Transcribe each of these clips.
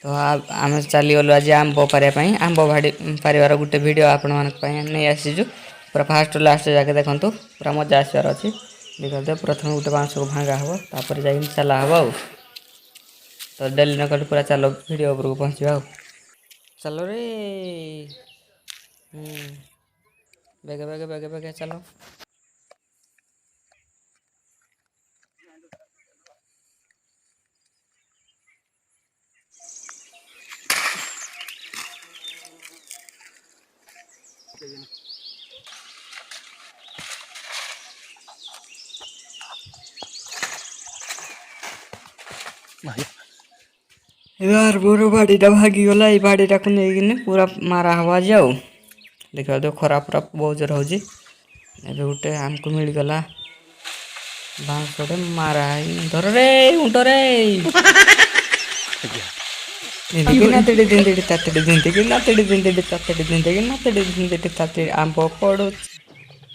तो आम चलीगलु आज आंब पारे आंब पारिवार गोटे वीडियो आपण नहीं आसीचु पूरा फास्ट लास्ट जाके देखु पूरा मजा आसबार अच्छी देखते प्रथम गोटे बांस को भांगा हम तापर जा चला हम तो डेली न कल पूरा चलो वीडियो उपरको पहुँचा चलो रे बेगे बेगे बेगे बेगे चलो यार मोर बाड़ीटा भागीगला ये बाड़ीटा को नहीं पूरा मारा हवा जाओ देखा तो खरा पूरा बहुत जोर हो गोटे आमको मिलगला बांसटे मारा धर रे उठ रे आंब पड़ू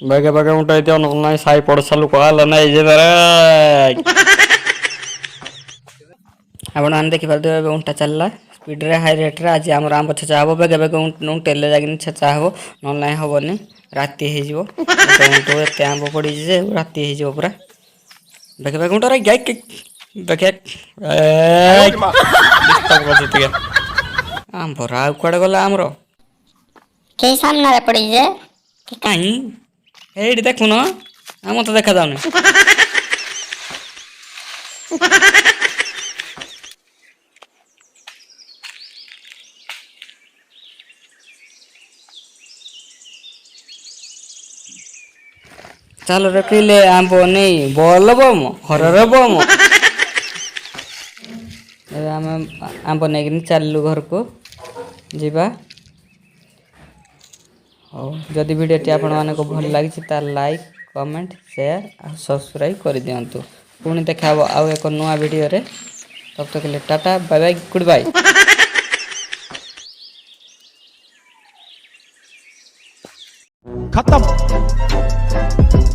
बेगे बेगे उठाई ना साई पड़ोसा लोक नहीं आप देखिए उंटा चलला स्पीड रे हाई रेट रे आज आम आंब छेचा हम बेगे बेगे उंटेले जाकि छेचा हम ना हेनी राति होते आंब पड़ी राति हो पूरा बेगे बेगे उठा गाय बेगे आंबर आ कड़े गला आमर सामने पड़ी जे कहीं एडी देखुन आम तो देखा जाऊनी चलो रखिले आंब नहीं बोल बम हर बम आम आंब नहीं चलू घर को जीवा जदि वीडियो आपण मानक भल लगी लाइक कमेंट शेयर और सब्सक्राइब कर दिंतु पुणी देखा आउ एक नुआ वीडियो रे तब तक ले tata bye bye goodbye खत्म।